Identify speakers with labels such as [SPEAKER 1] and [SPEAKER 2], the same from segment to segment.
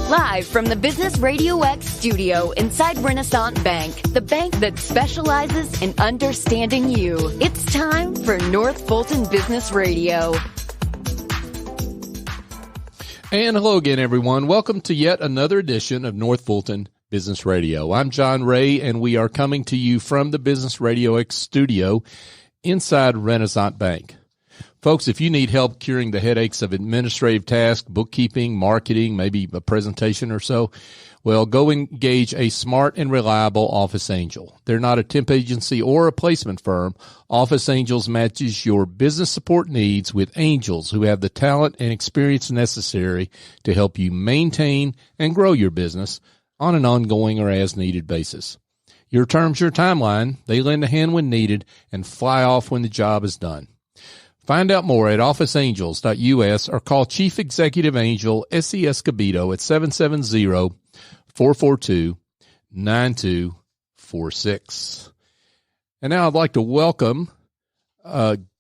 [SPEAKER 1] Live from the Business RadioX studio inside Renaissance Bank, the bank that specializes in understanding you. It's time for North Fulton Business Radio.
[SPEAKER 2] And hello again, everyone. Welcome to yet another edition of North Fulton Business Radio. I'm John Ray, and we are coming to you from the Business RadioX studio inside Renaissance Bank. Folks, if you need help curing the headaches of administrative tasks, bookkeeping, marketing, maybe a presentation or so, well, go engage a smart and reliable Office Angel. They're not a temp agency or a placement firm. Office Angels matches your business support needs with angels who have the talent and experience necessary to help you maintain and grow your business on an ongoing or as-needed basis. Your terms, your timeline. They lend a hand when needed and fly off when the job is done. Find out more at officeangels.us or call Chief Executive Angel S.E. Escobedo at 770-442-9246. And now I'd like to welcome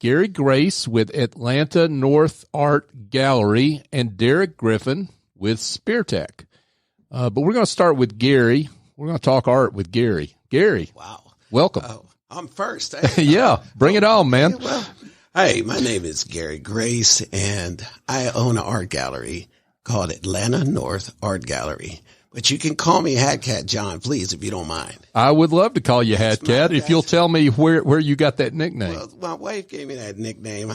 [SPEAKER 2] Gary Grace with Atlanta North Art Gallery and Derek Griffin with Speartek. But we're going to start with Gary. We're going to talk art with Gary. Gary.
[SPEAKER 3] Wow.
[SPEAKER 2] Welcome.
[SPEAKER 3] I'm first.
[SPEAKER 2] Yeah, bring it on, man.
[SPEAKER 3] Well, hey, my name is Gary Grace, and I own an art gallery called Atlanta North Art Gallery. But you can call me Hat Cat John, please, if you don't mind.
[SPEAKER 2] I would love to call you Hat Cat if you'll tell me where you got that nickname.
[SPEAKER 3] Well, my wife gave me that nickname.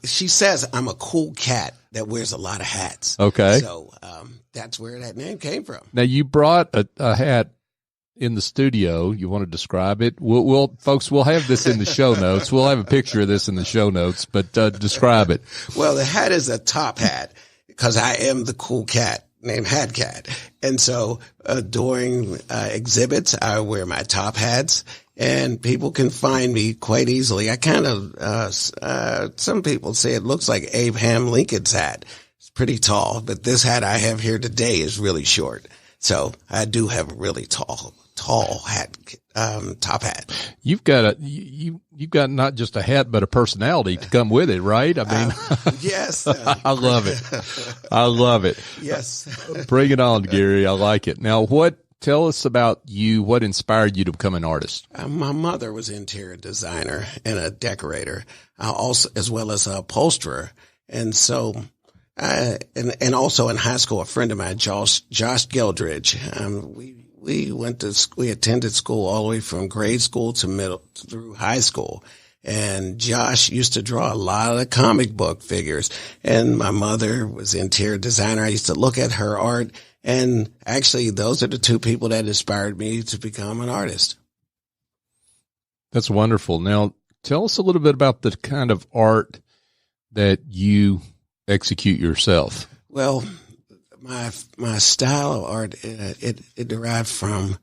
[SPEAKER 3] She says I'm a cool cat that wears a lot of hats.
[SPEAKER 2] Okay.
[SPEAKER 3] So that's where that name came from.
[SPEAKER 2] Now, you brought a hat in the studio. You want to describe it? Folks, we'll have this in the show notes. We'll have a picture of this in the show notes, but describe it.
[SPEAKER 3] Well, the hat is a top hat because I am the cool cat named Hat Cat. And so during exhibits, I wear my top hats, and people can find me quite easily. I kind of, some people say it looks like Abraham Lincoln's hat. It's pretty tall, but this hat I have here today is really short. So I do have a really tall hat, top hat.
[SPEAKER 2] You've got you've got not just a hat, but a personality to come with it, right? I mean,
[SPEAKER 3] yes.
[SPEAKER 2] I love it. I love it.
[SPEAKER 3] Yes.
[SPEAKER 2] Bring it on, Gary. I like it. Now, tell us about you. What inspired you to become an artist?
[SPEAKER 3] My mother was an interior designer and a decorator, also as well as a upholsterer. And so, and also in high school, a friend of mine, Josh Geldridge, we attended school all the way from grade school to middle through high school. And Josh used to draw a lot of the comic book figures. And my mother was an interior designer. I used to look at her art. And actually, those are the two people that inspired me to become an artist.
[SPEAKER 2] That's wonderful. Now, tell us a little bit about the kind of art that you execute yourself.
[SPEAKER 3] Well, my style of art, it derived from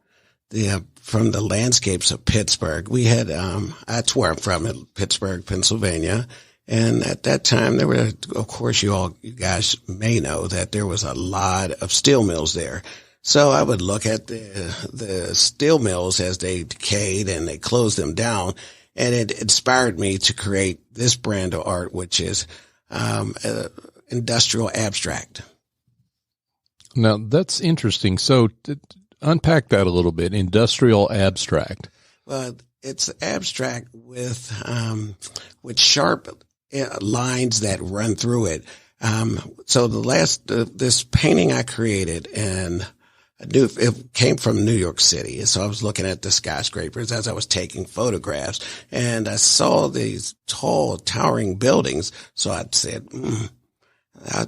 [SPEAKER 3] the landscapes of Pittsburgh. We had, that's where I'm from, in Pittsburgh, Pennsylvania. And at that time, there were, of course, you guys may know that there was a lot of steel mills there. So I would look at the steel mills as they decayed and they closed them down. And it inspired me to create this brand of art, which is, industrial abstract.
[SPEAKER 2] Now, that's interesting. So unpack that a little bit. Industrial abstract.
[SPEAKER 3] Well, it's abstract with sharp lines that run through it. So this painting I created, and I knew it came from New York City. So I was looking at the skyscrapers as I was taking photographs, and I saw these tall, towering buildings. So I said, I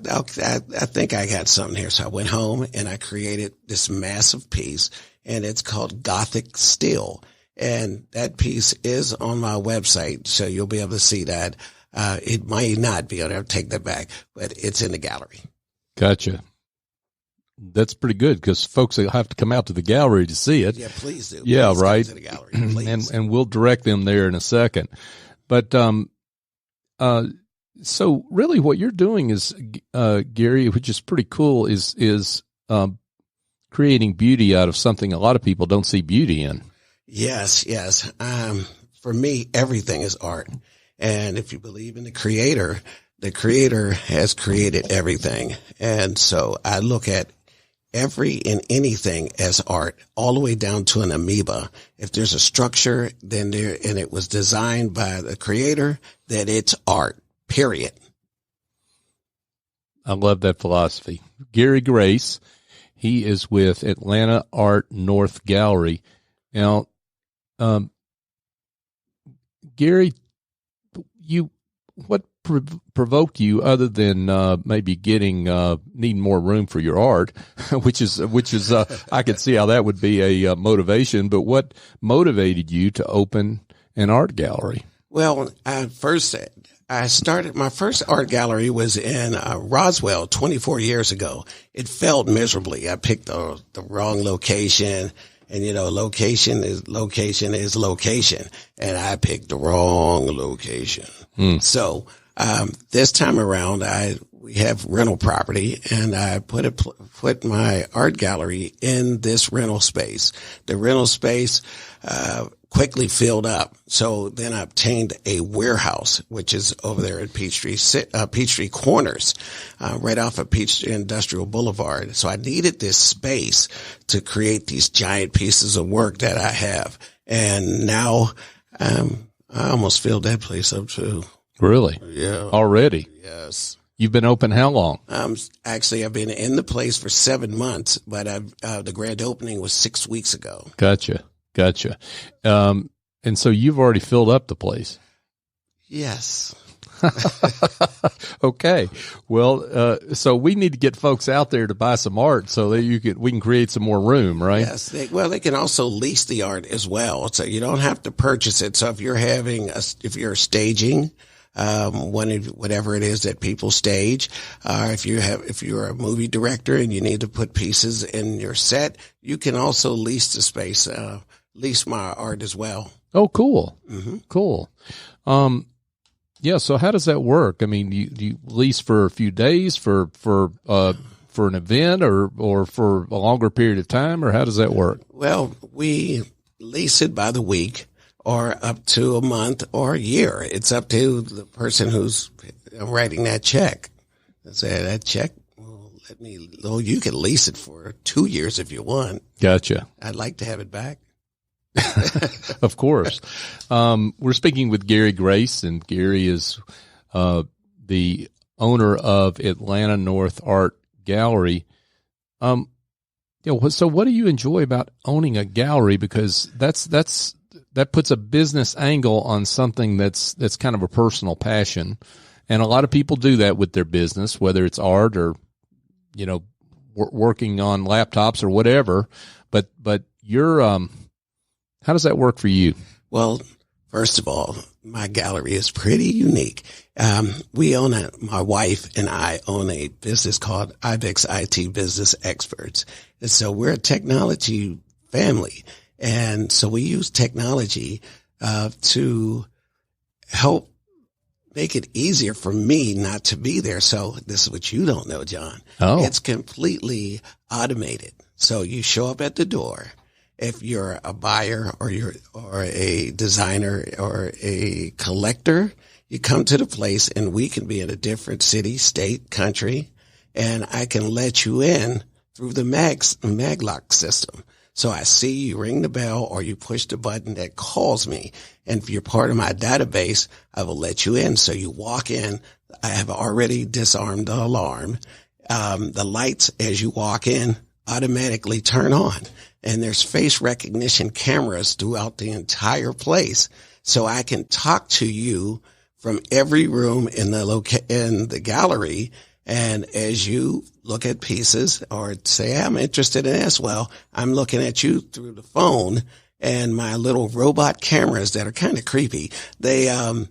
[SPEAKER 3] think I got something here. So I went home and I created this massive piece, and it's called Gothic Steel. And that piece is on my website, so you'll be able to see that. It might not be, I'll take that back, but it's in the gallery.
[SPEAKER 2] Gotcha. That's pretty good because folks will have to come out to the gallery to see it.
[SPEAKER 3] Yeah, please do.
[SPEAKER 2] Yeah,
[SPEAKER 3] please
[SPEAKER 2] right.
[SPEAKER 3] Come to the gallery, please.
[SPEAKER 2] and we'll direct them there in a second. But so really, what you're doing is, Gary, which is pretty cool, is creating beauty out of something a lot of people don't see beauty in.
[SPEAKER 3] Yes. For me, everything is art. And if you believe in the creator has created everything. And so I look at every and anything as art, all the way down to an amoeba. If there's a structure, and it was designed by the creator, then it's art, period.
[SPEAKER 2] I love that philosophy. Gary Grace, he is with Atlanta Art North Gallery. Now, Gary, what provoked you other than maybe needing more room for your art, which is I could see how that would be a motivation, but what motivated you to open an art gallery?
[SPEAKER 3] Well, I started, my first art gallery was in Roswell 24 years ago. It failed miserably. I picked the wrong location, and location is location, and I picked the wrong location. So this time around, we have rental property, and I put my art gallery in this rental space. The rental space quickly filled up. So then I obtained a warehouse, which is over there at Peachtree Corners, right off of Peachtree Industrial Boulevard. So I needed this space to create these giant pieces of work that I have. And now, I almost filled that place up too.
[SPEAKER 2] Really?
[SPEAKER 3] Yeah.
[SPEAKER 2] Already?
[SPEAKER 3] Yes.
[SPEAKER 2] You've been open how long?
[SPEAKER 3] Actually, I've been in the place for 7 months, but the grand opening was 6 weeks ago.
[SPEAKER 2] Gotcha. And so you've already filled up the place.
[SPEAKER 3] Yes.
[SPEAKER 2] Okay. Well, so we need to get folks out there to buy some art so that we can create some more room, right?
[SPEAKER 3] Yes. They can also lease the art as well. So you don't have to purchase it. So if you're staging, whatever it is that people stage, if you're a movie director and you need to put pieces in your set, you can also lease the space, lease my art as well.
[SPEAKER 2] Oh, cool.
[SPEAKER 3] Mm-hmm.
[SPEAKER 2] Cool. Yeah. So how does that work? I mean, you lease for a few days for an event or for a longer period of time, or how does that work?
[SPEAKER 3] Well, we lease it by the week, or up to a month or a year. It's up to the person who's writing that check. I say that check, you can lease it for 2 years if you want.
[SPEAKER 2] Gotcha.
[SPEAKER 3] I'd like to have it back.
[SPEAKER 2] Of course. We're speaking with Gary Grace, and Gary is the owner of Atlanta North Art Gallery. So what do you enjoy about owning a gallery? Because that puts a business angle on something that's kind of a personal passion. And a lot of people do that with their business, whether it's art or, working on laptops or whatever. But you're, how does that work for you?
[SPEAKER 3] Well, first of all, my gallery is pretty unique. My wife and I own a business called IBEX IT Business Experts. And so we're a technology family. And so we use technology to help make it easier for me not to be there. So this is what you don't know, John.
[SPEAKER 2] Oh.
[SPEAKER 3] It's completely automated. So you show up at the door. If you're a buyer or a designer or a collector, you come to the place, and we can be in a different city, state, country, and I can let you in through the maglock system. So I see you ring the bell or you push the button that calls me. And if you're part of my database, I will let you in. So you walk in. I have already disarmed the alarm. The lights as you walk in automatically turn on. And there's face recognition cameras throughout the entire place. So I can talk to you from every room in the gallery. And as you look at pieces or say, I'm interested in this, well, I'm looking at you through the phone, and my little robot cameras that are kind of creepy. They're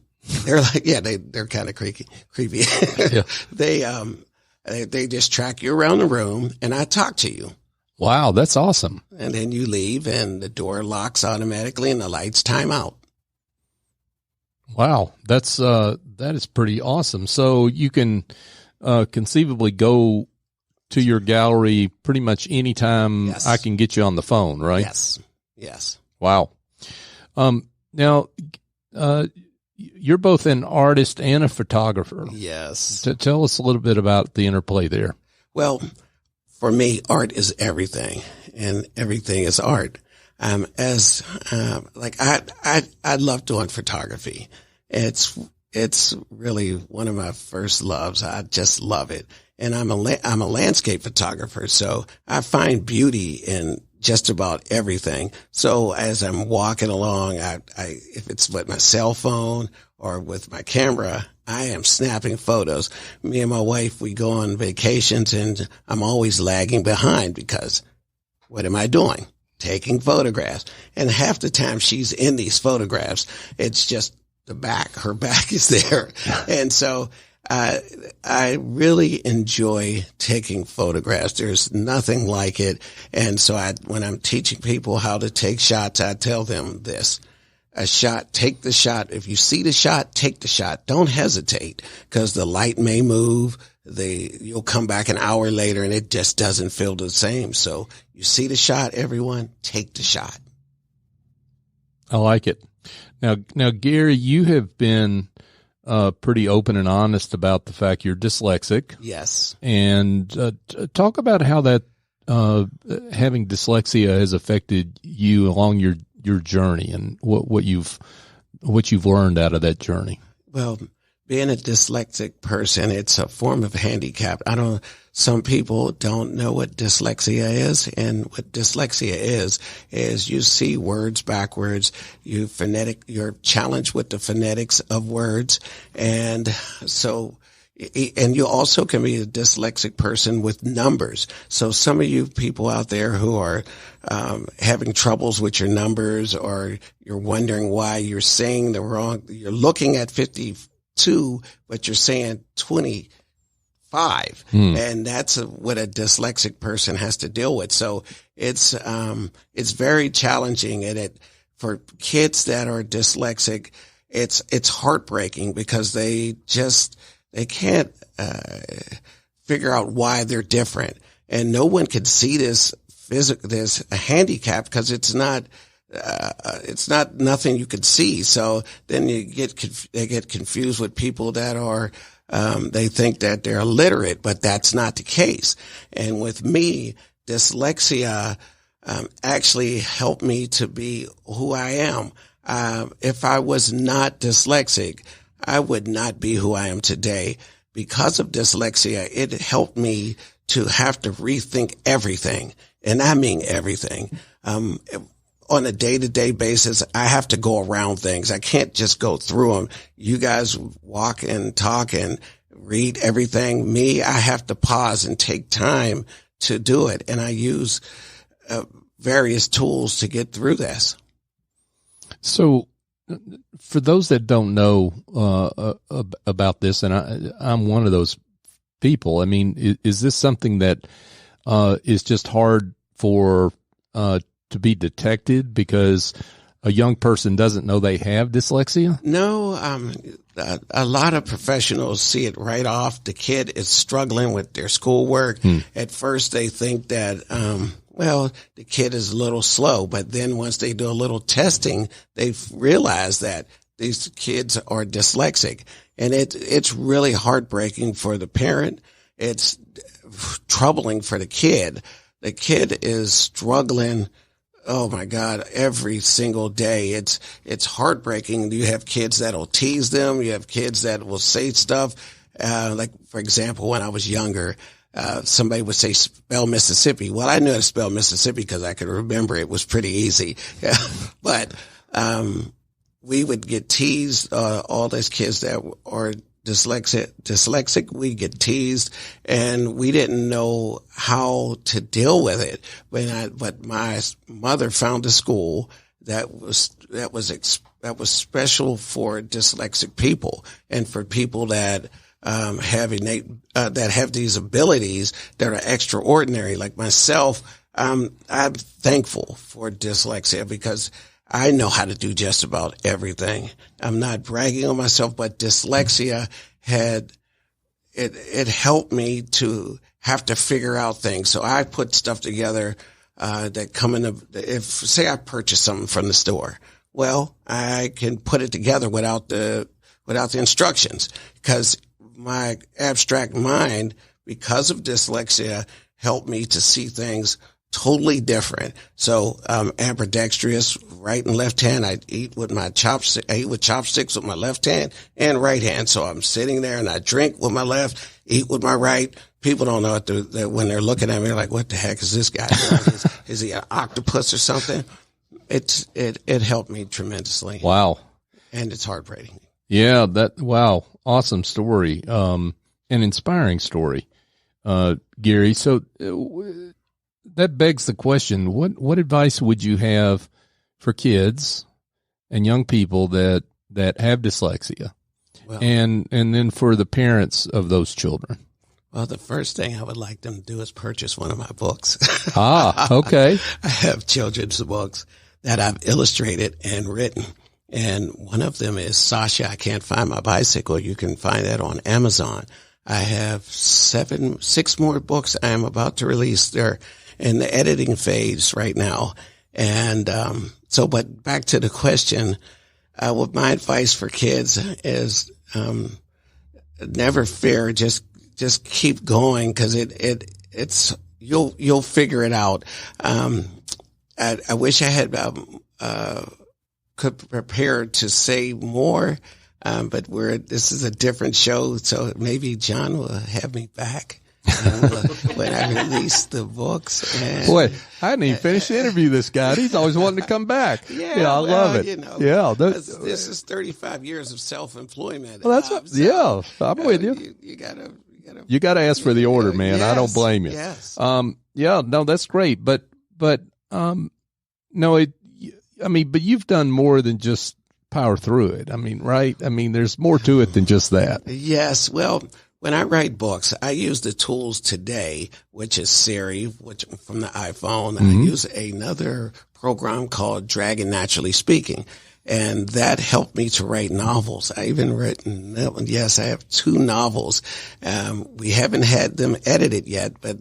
[SPEAKER 3] kind of creepy. Yeah. They just track you around the room, and I talk to you.
[SPEAKER 2] Wow, that's awesome.
[SPEAKER 3] And then you leave, and the door locks automatically, and the lights time out.
[SPEAKER 2] Wow, that is pretty awesome. So you can conceivably go to your gallery pretty much anytime. Yes. I can get you on the phone, right?
[SPEAKER 3] Yes.
[SPEAKER 2] Wow. Now, you're both an artist and a photographer.
[SPEAKER 3] Yes.
[SPEAKER 2] Tell us a little bit about the interplay there.
[SPEAKER 3] Well, for me, art is everything, and everything is art. I love doing photography. It's really one of my first loves. I just love it. And I'm a landscape photographer, so I find beauty in just about everything. So as I'm walking along, if it's with my cell phone or with my camera, I am snapping photos. Me and my wife, we go on vacations, and I'm always lagging behind because what am I doing? Taking photographs. And half the time she's in these photographs, it's just her back is there. And so I really enjoy taking photographs. There's nothing like it. And so when I'm teaching people how to take shots, I tell them this: a shot, take the shot. If you see the shot, take the shot. Don't hesitate, because the light may move. You'll come back an hour later and it just doesn't feel the same. So you see the shot, everyone, take the shot.
[SPEAKER 2] I like it. Now, Gary, you have been pretty open and honest about the fact you're dyslexic.
[SPEAKER 3] Yes.
[SPEAKER 2] And talk about how that having dyslexia has affected you along your journey, and what you've learned out of that journey.
[SPEAKER 3] Well, being a dyslexic person, it's a form of handicap. Some people don't know what dyslexia is, and what dyslexia is you see words backwards, you're challenged with the phonetics of words, and you also can be a dyslexic person with numbers. So some of you people out there who are having troubles with your numbers, or you're wondering why you're saying you're looking at 52, but you're saying 25. And that's what a dyslexic person has to deal with. So it's very challenging. And for kids that are dyslexic, it's heartbreaking, because they can't figure out why they're different. And no one can see this handicap, because it's not nothing you could see. So then they get confused with people that are, they think that they're illiterate, but that's not the case. And with me, dyslexia, actually helped me to be who I am. If I was not dyslexic, I would not be who I am today. Because of dyslexia, it helped me to have to rethink everything. And I mean everything. On a day-to-day basis, I have to go around things. I can't just go through them. You guys walk and talk and read everything. Me, I have to pause and take time to do it. And I use various tools to get through this.
[SPEAKER 2] So for those that don't know about this, and I'm one of those people, I mean, is this something that is just hard for to be detected because a young person doesn't know they have dyslexia?
[SPEAKER 3] No, a lot of professionals see it right off. The kid is struggling with their schoolwork. At first, they think that, the kid is a little slow. But then once they do a little testing, they realize that these kids are dyslexic. And it's really heartbreaking for the parent. It's troubling for the kid. The kid is struggling. Oh my God, every single day. It's heartbreaking. You have kids that'll tease them. You have kids that will say stuff. Like, for example, when I was younger, somebody would say, spell Mississippi. Well, I knew how to spell Mississippi because I could remember it was pretty easy. But, we would get teased, all those kids that are dyslexic, we get teased, and we didn't know how to deal with it. But my mother found a school that was special for dyslexic people, and for people that have these abilities that are extraordinary, like myself. I'm thankful for dyslexia, because I know how to do just about everything. I'm not bragging on myself, but dyslexia it helped me to have to figure out things. So I put stuff together, that come in say I purchase something from the store. Well, I can put it together without the instructions, because my abstract mind, because of dyslexia, helped me to see things totally different. So, ambidextrous, right and left hand. I eat with chopsticks with my left hand and right hand. So I'm sitting there and I drink with my left, eat with my right. People don't know what when they're looking at me, they're like, what the heck is this guy doing? Is he an octopus or something? It helped me tremendously.
[SPEAKER 2] Wow.
[SPEAKER 3] And it's heartbreaking.
[SPEAKER 2] Yeah, wow. Awesome story. An inspiring story, Gary. So that begs the question, what advice would you have for kids and young people that have dyslexia, and then for the parents of those children?
[SPEAKER 3] Well, the first thing I would like them to do is purchase one of my books.
[SPEAKER 2] Okay.
[SPEAKER 3] I have children's books that I've illustrated and written. And one of them is Sasha, I Can't Find My Bicycle. You can find that on Amazon. I have 6 more books I am about to release. They're in the editing phase right now. And, but back to the question, what my advice for kids is, never fear, just keep going, cause it's, you'll figure it out. I wish I had, could prepare to say more, but this is a different show, so maybe John will have me back when I release the books. And,
[SPEAKER 2] boy, I didn't even finish the interview. This guy, he's always wanting to come back.
[SPEAKER 3] Yeah,
[SPEAKER 2] I love it.
[SPEAKER 3] This is 35 years of self-employment.
[SPEAKER 2] Well, I'm with you. You gotta ask for the order, man. Yes, I don't blame you.
[SPEAKER 3] Yes.
[SPEAKER 2] That's great, but but you've done more than just power through it. I mean, right? I mean, there's more to it than just that.
[SPEAKER 3] Yes. Well, when I write books, I use the tools today, which is Siri, which from the iPhone. I use another program called Dragon Naturally Speaking, and that helped me to write novels. I even written, I have 2 novels. We haven't had them edited yet, but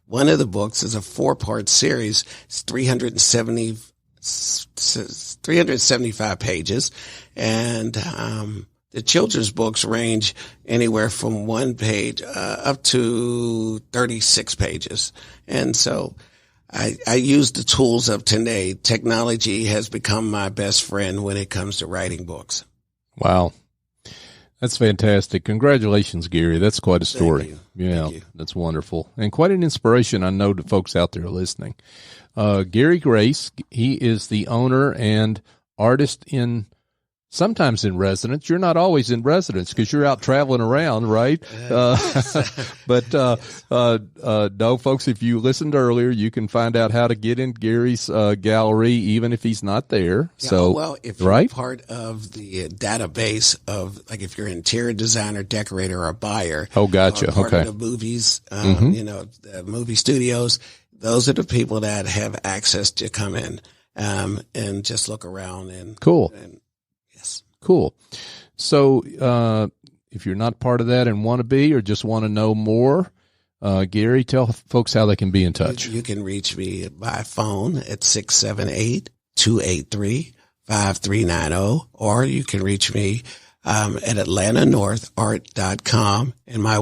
[SPEAKER 3] one of the books is a 4-part series. It's 375 pages, and the children's books range anywhere from 1 page up to 36 pages. And so I use the tools of today. Technology has become my best friend when it comes to writing books.
[SPEAKER 2] Wow. That's fantastic. Congratulations, Gary. That's quite a story.
[SPEAKER 3] Thank you.
[SPEAKER 2] Yeah,
[SPEAKER 3] Thank you.
[SPEAKER 2] That's wonderful. And quite an inspiration, I know, to folks out there listening. Gary Grace, he is the owner and artist sometimes in residence. You're not always in residence because you're out traveling around, right? No, folks, if you listened earlier, you can find out how to get in Gary's gallery, even if he's not there.
[SPEAKER 3] If you're part of the database of, like, if you're an interior designer, decorator, or buyer.
[SPEAKER 2] Oh, gotcha.
[SPEAKER 3] Part of the movies, the movie studios. Those are the people that have access to come in and just look around. And
[SPEAKER 2] cool.
[SPEAKER 3] Yes.
[SPEAKER 2] Cool. So if you're not part of that and want to be, or just want to know more, Gary, tell folks how they can be in touch.
[SPEAKER 3] You can reach me by phone at 678-283-5390, or you can reach me at atlantanorthart.com, and my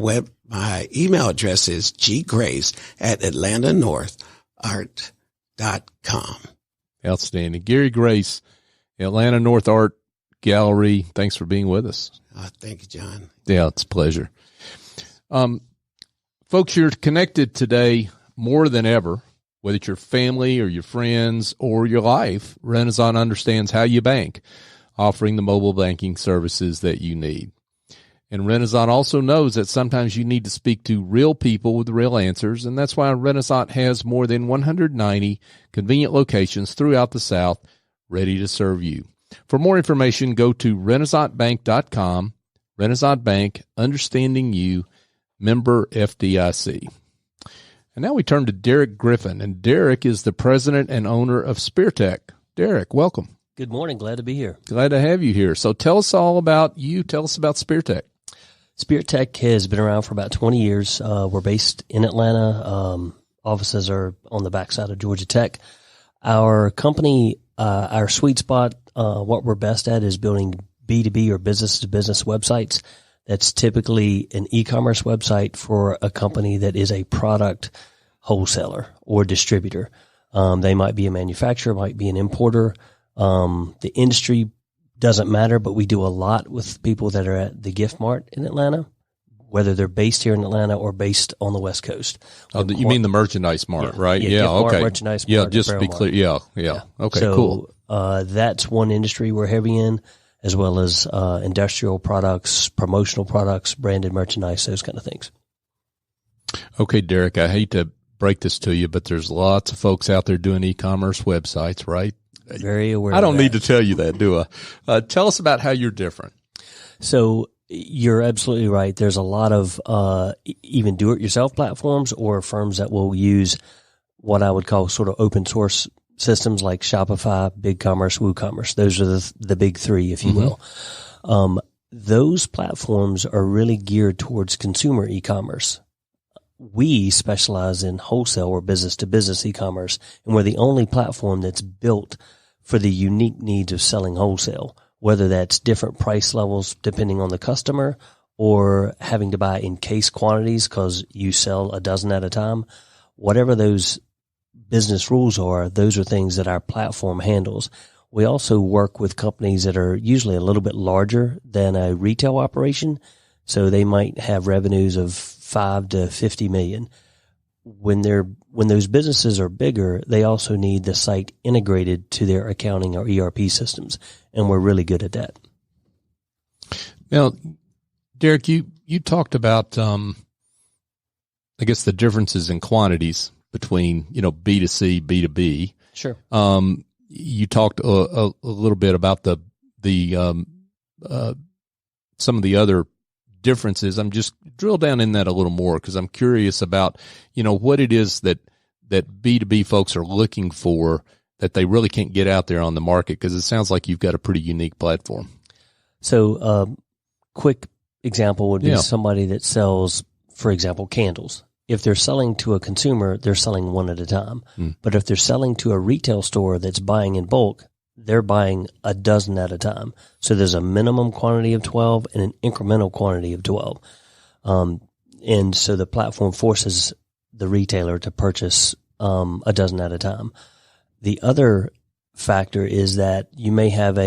[SPEAKER 3] email address is ggrace@atlantanorthart.com.
[SPEAKER 2] Outstanding. Gary Grace, Atlanta North Art Gallery. Thanks for being with us.
[SPEAKER 3] Thank you, John.
[SPEAKER 2] Yeah, it's a pleasure. Folks, you're connected today more than ever, whether it's your family or your friends or your life. Renaissance understands how you bank, offering the mobile banking services that you need. And Renaissance also knows that sometimes you need to speak to real people with real answers, and that's why Renaissance has more than 190 convenient locations throughout the South ready to serve you. For more information, go to renaissancebank.com. Renaissance Bank, understanding you, member FDIC. And now we turn to Derek Griffin, and Derek is the president and owner of Speartek. Derek, welcome.
[SPEAKER 4] Good morning. Glad to be here.
[SPEAKER 2] Glad to have you here. So tell us all about you. Tell us about Speartek.
[SPEAKER 4] Speartek has been around for about 20 years. We're based in Atlanta. Offices are on the backside of Georgia Tech. Our company, our sweet spot, what we're best at is building B2B or business-to-business websites That's typically an e-commerce website for a company that is a product wholesaler or distributor. They might be a manufacturer, might be an importer. The industry doesn't matter, but we do a lot with people that are at the Gift Mart in Atlanta, whether they're based here in Atlanta or based on the West Coast.
[SPEAKER 2] Oh, you mean the merchandise mart, right?
[SPEAKER 4] Yeah,
[SPEAKER 2] Yeah,
[SPEAKER 4] Gift
[SPEAKER 2] okay.
[SPEAKER 4] Mart, merchandise
[SPEAKER 2] Yeah,
[SPEAKER 4] mart,
[SPEAKER 2] just to be
[SPEAKER 4] apparel
[SPEAKER 2] clear.
[SPEAKER 4] mart.
[SPEAKER 2] Yeah. Okay,
[SPEAKER 4] So,
[SPEAKER 2] cool.
[SPEAKER 4] That's one industry we're heavy in, as well as industrial products, promotional products, branded merchandise, those kind of things.
[SPEAKER 2] Okay, Derek, I hate to break this to you, but there's lots of folks out there doing e-commerce websites, right?
[SPEAKER 4] Very aware
[SPEAKER 2] I don't
[SPEAKER 4] of that.
[SPEAKER 2] need to tell you that, do I? Tell us about how you're different.
[SPEAKER 4] So you're absolutely right. There's a lot of even do-it-yourself platforms or firms that will use what I would call sort of open source systems like Shopify, BigCommerce, WooCommerce. Those are the big three, if you will. Those platforms are really geared towards consumer e-commerce. We specialize in wholesale or business-to-business e-commerce, and we're the only platform that's built for the unique needs of selling wholesale, whether that's different price levels depending on the customer or having to buy in case quantities because you sell a dozen at a time. Whatever those business rules are, those are things that our platform handles. We also work with companies that are usually a little bit larger than a retail operation, so they might have revenues of 5 to 50 million. When those businesses are bigger, they also need the site integrated to their accounting or ERP systems, and we're really good at that.
[SPEAKER 2] Now, Derek, you talked about, I guess, the differences in quantities between, B2C, B2B.
[SPEAKER 4] Sure.
[SPEAKER 2] You talked a little bit about the some of the other differences. I'm just drill down in that a little more because I'm curious about, what it is that B2B folks are looking for that they really can't get out there on the market, because it sounds like you've got a pretty unique platform.
[SPEAKER 4] So, quick example would be somebody that sells, for example, candles. If they're selling to a consumer, they're selling one at a time. But if they're selling to a retail store that's buying in bulk, they're buying a dozen at a time. So there's a minimum quantity of 12 and an incremental quantity of 12. And so the platform forces the retailer to purchase a dozen at a time. The other factor is that you may have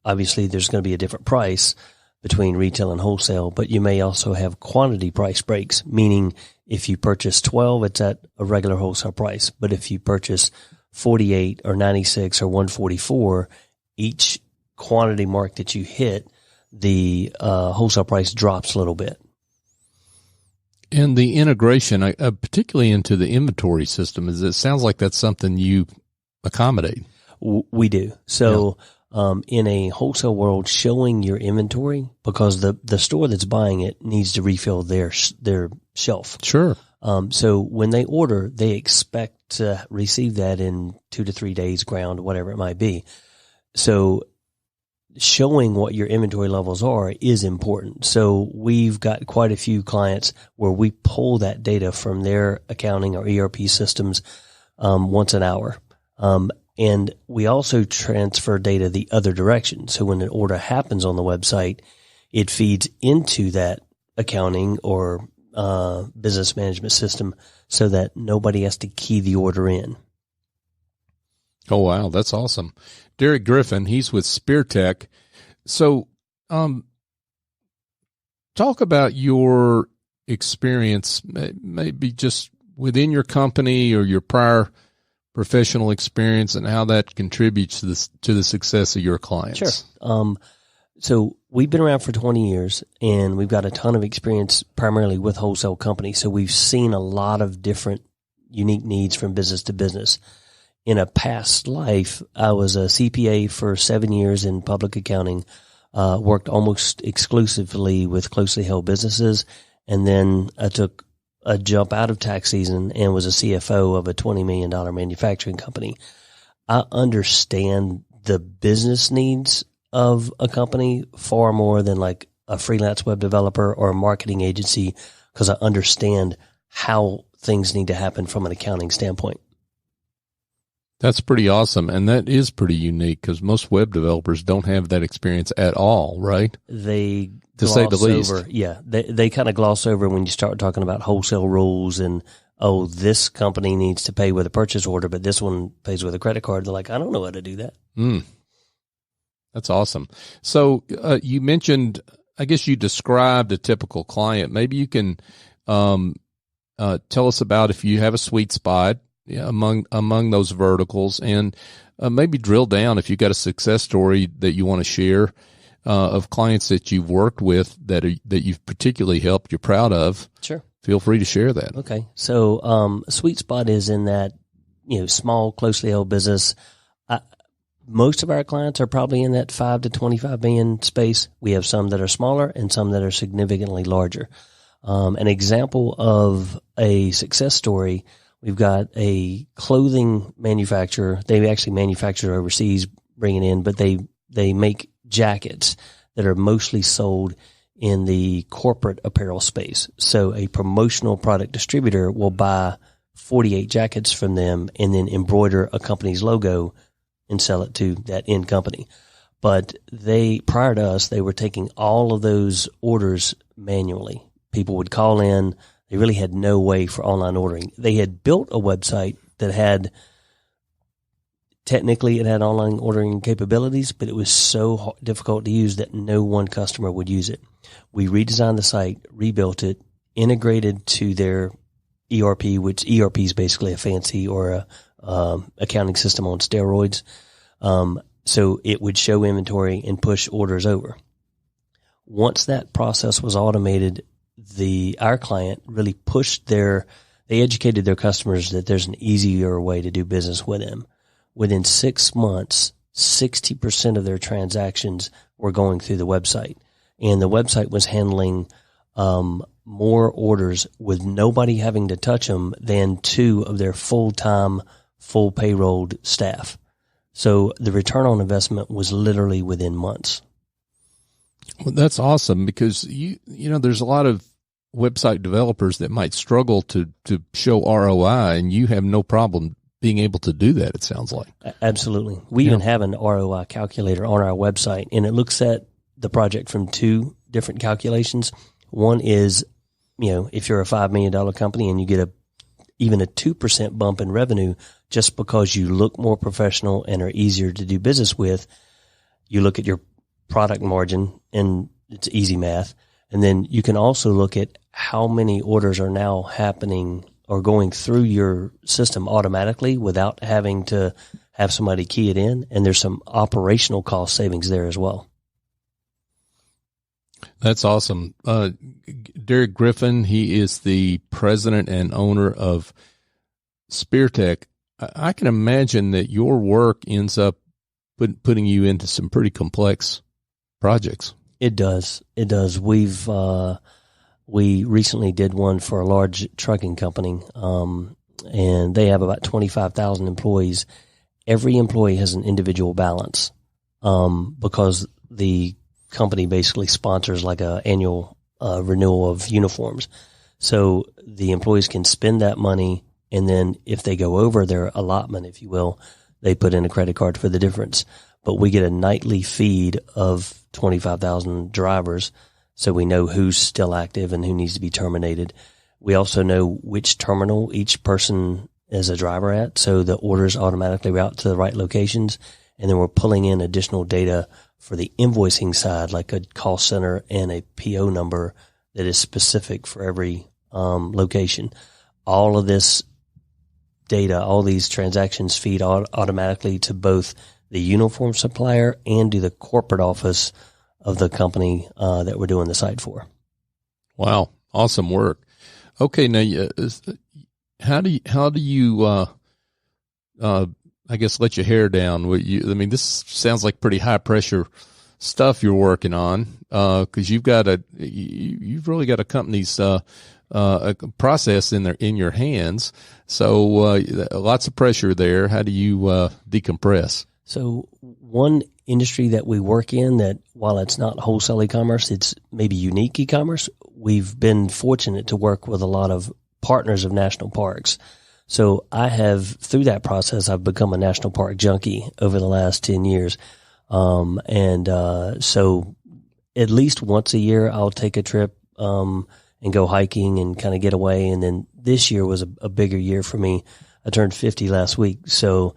[SPEAKER 4] obviously there's going to be a different price between retail and wholesale, but you may also have quantity price breaks, meaning if you purchase 12, it's at a regular wholesale price. But if you purchase 48 or 96 or 144, each quantity mark that you hit, the wholesale price drops a little bit.
[SPEAKER 2] And the integration, particularly into the inventory system, it sounds like that's something you accommodate.
[SPEAKER 4] We do. So in a wholesale world, showing your inventory, because the store that's buying it needs to refill their shelf.
[SPEAKER 2] Sure.
[SPEAKER 4] So when they order, they expect to receive that in 2 to 3 days, ground, whatever it might be. So showing what your inventory levels are is important. So we've got quite a few clients where we pull that data from their accounting or ERP systems once an hour. And we also transfer data the other direction. So when an order happens on the website, it feeds into that accounting or business management system so that nobody has to key the order in.
[SPEAKER 2] Oh, wow. That's awesome. Derek Griffin, he's with Speartek. So, talk about your experience, maybe just within your company or your prior professional experience, and how that contributes to the success of your clients.
[SPEAKER 4] Sure. So we've been around for 20 years, and we've got a ton of experience primarily with wholesale companies. So we've seen a lot of different unique needs from business to business. In a past life, I was a CPA for 7 years in public accounting, worked almost exclusively with closely held businesses, and then I took a jump out of tax season and was a CFO of a $20 million manufacturing company. I understand the business needs of a company far more than like a freelance web developer or a marketing agency, because I understand how things need to happen from an accounting standpoint.
[SPEAKER 2] That's pretty awesome, and that is pretty unique because most web developers don't have that experience at all, right?
[SPEAKER 4] They
[SPEAKER 2] to say the least.
[SPEAKER 4] They kind of gloss over when you start talking about wholesale rules and, oh, this company needs to pay with a purchase order, but this one pays with a credit card. They're like, I don't know how to do that.
[SPEAKER 2] That's awesome. So you mentioned, I guess you described a typical client. Maybe you can tell us about if you have a sweet spot among those verticals, and maybe drill down if you got a success story that you want to share of clients that you've worked with that you've particularly helped, you're proud of.
[SPEAKER 4] Sure.
[SPEAKER 2] Feel free to share that.
[SPEAKER 4] Okay. So a sweet spot is in that, small, closely held business. Most of our clients are probably in that 5 to 25 million space. We have some that are smaller and some that are significantly larger. An example of a success story, we've got a clothing manufacturer. They actually manufacture overseas, bring it in, but they make jackets that are mostly sold in the corporate apparel space. So a promotional product distributor will buy 48 jackets from them and then embroider a company's logo and sell it to that end company. But prior to us, they were taking all of those orders manually. People would call in. They really had no way for online ordering. They had built a website that technically it had online ordering capabilities, but it was so difficult to use that no one customer would use it. We redesigned the site, rebuilt it, integrated to their ERP, which ERP is basically a fancy or a accounting system on steroids. So it would show inventory and push orders over. Once that process was automated, our client really they educated their customers that there's an easier way to do business with them. Within 6 months, 60% of their transactions were going through the website, and the website was handling more orders with nobody having to touch them than 2 of their full-time, full payrolled staff. So the return on investment was literally within months.
[SPEAKER 2] Well, that's awesome because there's a lot of website developers that might struggle to show ROI, and you have no problem being able to do that, it sounds like. Absolutely.
[SPEAKER 4] We even have an ROI calculator on our website, and it looks at the project from 2 different calculations. One is, if you're a $5 million company and you get even a 2% bump in revenue just because you look more professional and are easier to do business with, you look at your product margin, and it's easy math. And then you can also look at how many orders are now happening or going through your system automatically without having to have somebody key it in. And there's some operational cost savings there as well.
[SPEAKER 2] That's awesome. Derek Griffin, he is the president and owner of Speartek. I can imagine that your work ends up putting you into some pretty complex projects.
[SPEAKER 4] It does. It does. We recently did one for a large trucking company, and they have about 25,000 employees. Every employee has an individual balance, because the company basically sponsors like a annual renewal of uniforms. So the employees can spend that money, and then if they go over their allotment, if you will, they put in a credit card for the difference. But we get a nightly feed of 25,000 drivers, so we know who's still active and who needs to be terminated. We also know which terminal each person is a driver at, so the orders automatically route to the right locations. And then we're pulling in additional data for the invoicing side, like a call center and a PO number that is specific for every location. All of this data, all these transactions feed automatically to both the uniform supplier and to the corporate office of the company that we're doing the site for.
[SPEAKER 2] Wow. Awesome work. Okay. Now, how do you I guess let your hair down? This sounds like pretty high pressure stuff you're working on. Cause you've really got a company's, a process in your hands. So, lots of pressure there. How do you, decompress?
[SPEAKER 4] So one industry that we work in that, while it's not wholesale e-commerce, it's maybe unique e-commerce. We've been fortunate to work with a lot of partners of national parks. So I have, through that process, I've become a national park junkie over the last 10 years. So at least once a year, I'll take a trip, and go hiking and kind of get away. And then this year was a bigger year for me. I turned 50 last week. So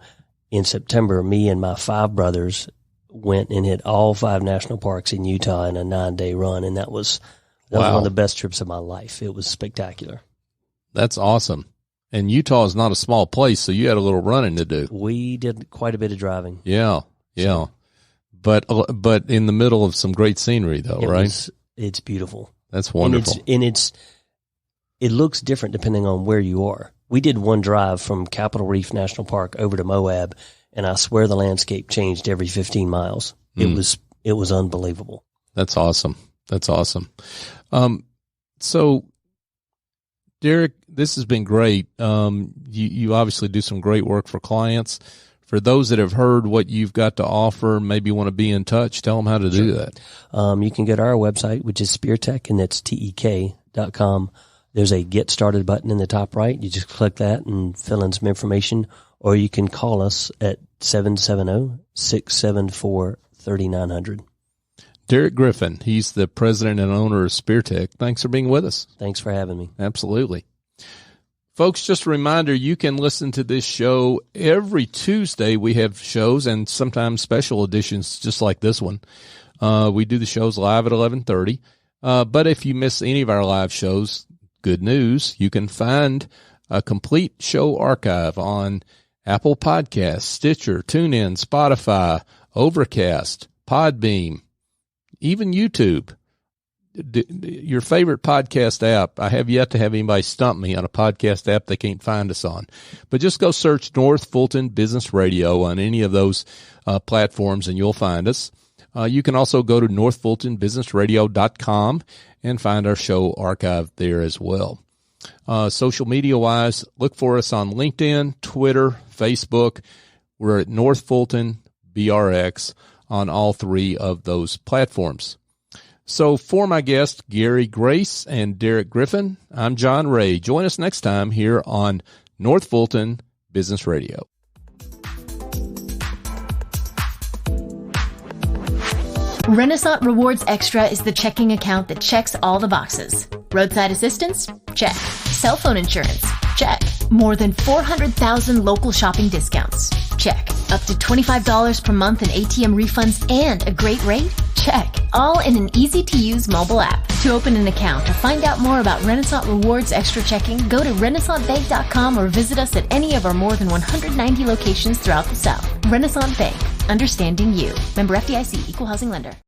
[SPEAKER 4] in September, me and my 5 brothers went and hit all 5 national parks in Utah in a 9-day run. And that was one of the best trips of my life. It was spectacular. That's
[SPEAKER 2] awesome. And Utah is not a small place, so you had a little running to do.
[SPEAKER 4] We did quite a bit of driving.
[SPEAKER 2] Yeah. But in the middle of some great scenery, though, right?
[SPEAKER 4] It's beautiful.
[SPEAKER 2] That's wonderful.
[SPEAKER 4] It looks different depending on where you are. We did one drive from Capitol Reef National Park over to Moab, and I swear the landscape changed every 15 miles. It was unbelievable.
[SPEAKER 2] That's awesome. So, Derek, this has been great. You obviously do some great work for clients. For those that have heard what you've got to offer, maybe want to be in touch, tell them how to do that.
[SPEAKER 4] You can go to our website, which is Speartek, and that's TEK.com. There's a Get Started button in the top right. You just click that and fill in some information, or you can call us at 770-674-3900.
[SPEAKER 2] Derek Griffin, he's the president and owner of Speartek. Thanks for being with us.
[SPEAKER 4] Thanks for having me.
[SPEAKER 2] Absolutely. Folks, just a reminder, you can listen to this show every Tuesday. We have shows and sometimes special editions just like this one. We do the shows live at 11:30. But if you miss any of our live shows, good news, you can find a complete show archive on Apple Podcasts, Stitcher, TuneIn, Spotify, Overcast, Podbeam, even YouTube. Your favorite podcast app. I have yet to have anybody stump me on a podcast app they can't find us on. But just go search North Fulton Business Radio on any of those platforms and you'll find us. You can also go to northfultonbusinessradio.com and find our show archive there as well. Social media-wise, look for us on LinkedIn, Twitter, Facebook. We're at North Fulton BRX on all 3 of those platforms. So for my guests, Gary Grace and Derek Griffin, I'm John Ray. Join us next time here on North Fulton Business Radio.
[SPEAKER 5] Renaissance Rewards Extra is the checking account that checks all the boxes. Roadside assistance? Check. Cell phone insurance? Check. More than 400,000 local shopping discounts? Check. Up to $25 per month in ATM refunds and a great rate? Check. All in an easy-to-use mobile app. To open an account or find out more about Renaissance Rewards Extra Checking, go to renaissancebank.com or visit us at any of our more than 190 locations throughout the South. Renaissance Bank. Understanding you. Member FDIC. Equal housing lender.